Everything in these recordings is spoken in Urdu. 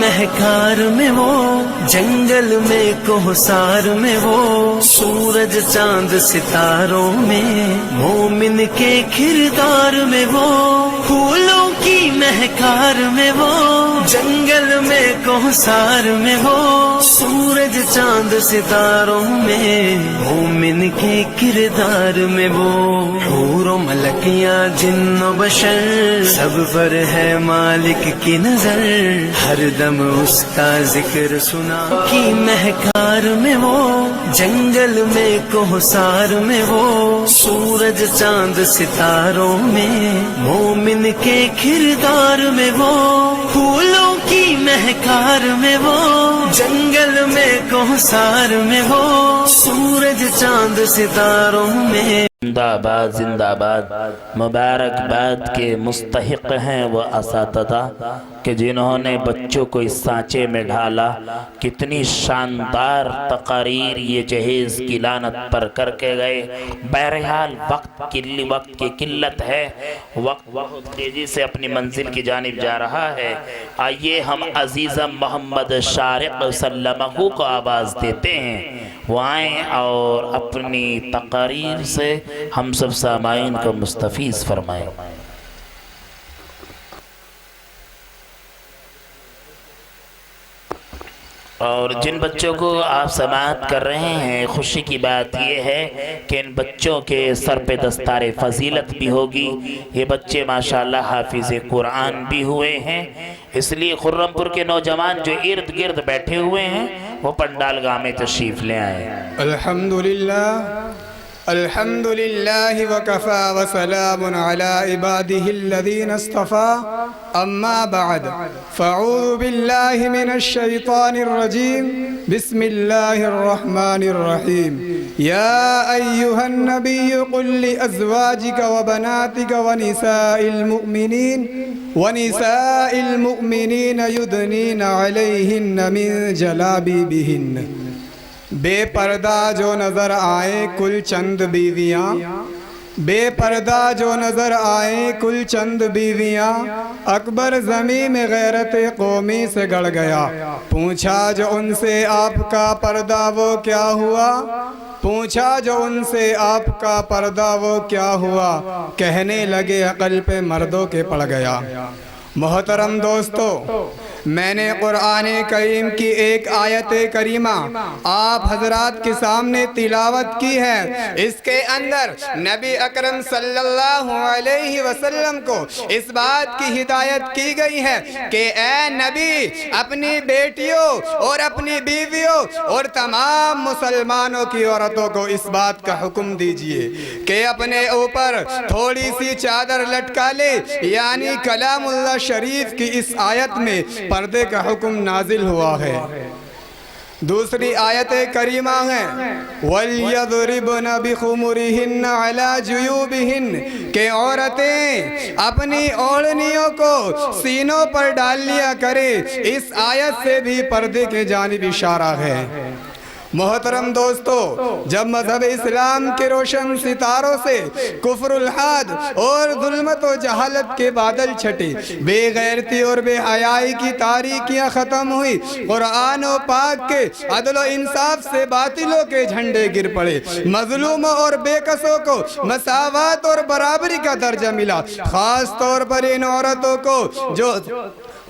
مہکار میں وہ، جنگل میں کوہسار میں وہ، سورج چاند ستاروں میں، مومن کے کردار میں وہ، پھولوں کی مہکار میں وہ، جنگل میں کوہسار میں وہ، سورج چاند ستاروں میں، مومن کے کردار میں وہ، حور و ملکیاں جن و بشر، سب پر ہے مالک کی نظر، ہر دم اس کا ذکر سنا کی مہکار میں وہ، جنگل میں کوہسار میں وہ، سورج چاند ستاروں میں، مومن کے کردار میں وہ، پھولوں کی مہکار میں وہ، جنگل میں کوہسار میں وہ، سورج چاند ستاروں میں۔ زندہ باد زندہ باد۔ مبارکباد کے مستحق ہیں وہ اساتذہ کہ جنہوں نے بچوں کو اس سانچے میں ڈھالا۔ کتنی شاندار تقاریر یہ جہیز کی لانت پر کر کے گئے۔ بہرحال وقت کی قلت ہے، وقت بہت تیزی سے اپنی منزل کی جانب جا رہا ہے۔ آئیے ہم عزیزم محمد شارق سلمہ کو آواز دیتے ہیں، وہ آئیں اور اپنی تقاریر سے ہم سب سامعین کو مستفیض فرمائیں۔ اور جن بچوں کو آپ سماعت کر رہے ہیں، خوشی کی بات یہ ہے کہ ان بچوں کے سر پہ دستار فضیلت بھی ہوگی۔ یہ بچے ماشاءاللہ حافظ قرآن بھی ہوئے ہیں، اس لیے خرم پور کے نوجوان جو ارد گرد بیٹھے ہوئے ہیں وہ پنڈال گاہ میں تشریف لے آئیں۔ الحمدللہ وکفا وسلام علی عباده الذین اصطفى اما بعد فاعوذ باللہ من الشیطان الرجیم بسم اللہ الرحمن الرحیم یا ایہا النبی قل لأزواجک وبناتک ونساء المؤمنین یدنین علیہن من جلابیبہن۔ بے پردہ جو نظر آئیں کل چند بیویاں، بے پردہ جو نظر آئیں کل چند بیویاں، اکبر زمین میں غیرت قومی سے گڑ گیا۔ پوچھا جو ان سے آپ کا پردہ وہ کیا ہوا، پوچھا جو ان سے آپ کا پردہ وہ کیا ہوا، کہنے لگے عقل پہ مردوں کے پڑ گیا۔ محترم دوستو، میں نے قرآن کریم کی ایک آیت کریمہ آپ حضرات کے سامنے تلاوت کی ہے۔ اس کے اندر نبی اکرم صلی اللہ علیہ وسلم کو اس بات کی ہدایت کی گئی ہے کہ اے نبی اپنی بیٹیوں اور اپنی بیویوں اور تمام مسلمانوں کی عورتوں کو اس بات کا حکم دیجئے کہ اپنے اوپر تھوڑی سی چادر لٹکا لے، یعنی کلام اللہ شریف کی اس آیت میں پردے کا حکم نازل ہوا ہے۔ دوسری آیت کریمہ ہے وَلْيَضْرِبْنَ بِخُمُرِهِنَّ عَلَى جُيُوبِهِنَّ کہ عورتیں اپنی اوڑھنیوں کو سینوں پر ڈال لیا کرے۔ اس آیت سے بھی پردے کے جانب اشارہ ہے۔ محترم دوستو، جب مذہب اسلام کے روشن ستاروں سے کفر الحاد اور ظلمت و جہالت کے بادل چھٹے، بے غیرتی اور بے حیائی کی تاریکیاں ختم ہوئی، قرآن و پاک کے عدل و انصاف سے باطلوں کے جھنڈے گر پڑے، مظلوموں اور بے کسوں کو مساوات اور برابری کا درجہ ملا، خاص طور پر ان عورتوں کو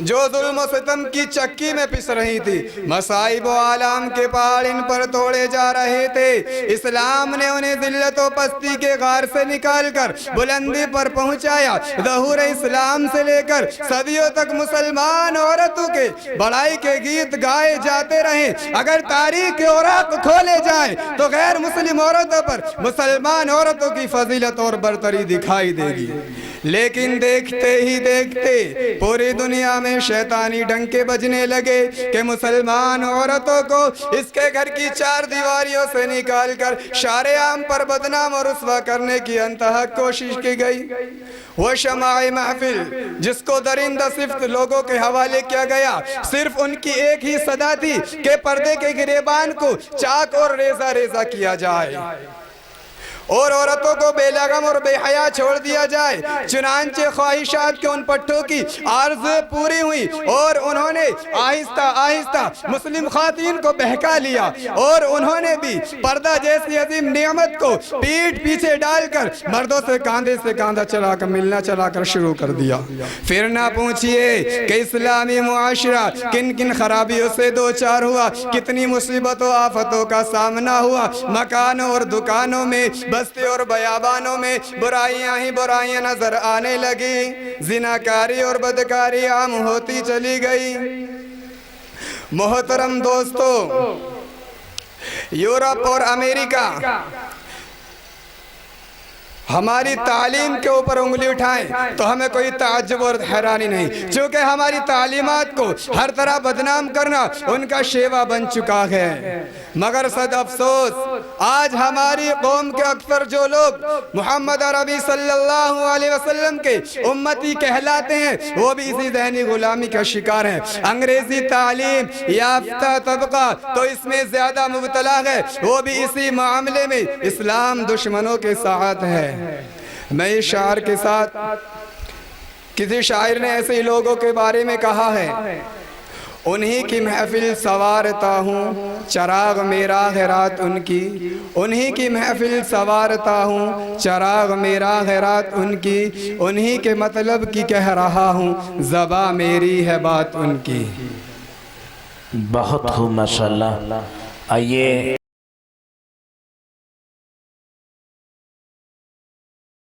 جو ظلم و ستم کی چکی میں پس رہی تھی، مصائب و آلام کے پہاڑ ان پر توڑے جا رہے تھے۔ اسلام نے انہیں ذلت و پستی کے غار سے نکال کر بلندی پر پہنچایا۔ ظہور اسلام سے لے کر صدیوں تک مسلمان عورتوں کے بڑائی کے گیت گائے جاتے رہے۔ اگر تاریخ کے اوراق کھولے جائیں تو غیر مسلم عورتوں پر مسلمان عورتوں کی فضیلت اور برتری دکھائی دے گی، لیکن دیکھتے ہی دیکھتے پوری دنیا میں شیطانی ڈنکے بجنے لگے کہ مسلمان عورتوں کو اس کے گھر کی چار دیواریوں سے نکال کر شارع عام پر بدنام اور رسوا کرنے کی انتہا کوشش کی گئی۔ وہ شمع محفل جس کو درندہ صفت لوگوں کے حوالے کیا گیا، صرف ان کی ایک ہی صدا تھی کہ پردے کے گریبان کو چاک اور ریزہ ریزہ کیا جائے۔ اور عورتوں کو بے لگم اور بے حیا چھوڑ دیا جائے۔ چنانچہ خواہشات کے ان پٹھوں کی عرضیں پوری ہوئی اور انہوں نے آہستہ آہستہ مسلم خواتین کو بہکا لیا، اور انہوں نے بھی پردہ جیسی عظیم نعمت کو پیٹھ پیچھے ڈال کر مردوں سے کاندھے سے کاندھا چلا کر ملنا چلا کر شروع کر دیا۔ پھر نہ پوچھئے کہ اسلامی معاشرہ کن کن خرابیوں سے دوچار ہوا، کتنی مصیبتوں آفتوں کا سامنا ہوا۔ مکانوں اور دکانوں میں، بستی اور بیابانوں میں برائیاں ہی برائیاں نظر آنے لگی، زناکاری اور بدکاری عام ہوتی چلی گئی۔ محترم دوستو، یورپ اور امریکہ ہماری تعلیم کے اوپر انگلی اٹھائیں تو ہمیں کوئی تعجب اور حیرانی نہیں، چونکہ ہماری تعلیمات کو ہر طرح بدنام کرنا ان کا شیوا بن چکا ہے۔ مگر صد افسوس، آج ہماری قوم کے اکثر جو لوگ محمد عربی صلی اللہ علیہ وسلم کے امتی کہلاتے ہیں، وہ بھی اسی ذہنی غلامی کا شکار ہیں۔ انگریزی تعلیم یافتہ طبقہ تو اس میں زیادہ مبتلا ہے، وہ بھی اسی معاملے میں اسلام دشمنوں کے ساتھ ہے۔ میں اس شعر کے ساتھ، کسی شاعر نے ایسے ہی لوگوں کے بارے میں کہا ہے، انہی کی محفل سوارتا ہوں چراغ میرا ہے رات ان کی، انہی کی محفل سوارتا ہوں چراغ میرا ہے رات ان کی، انہی کے مطلب کی کہہ رہا ہوں زباں میری ہے بات ان کی۔ بہت خوب ماشاءاللہ۔ آئیے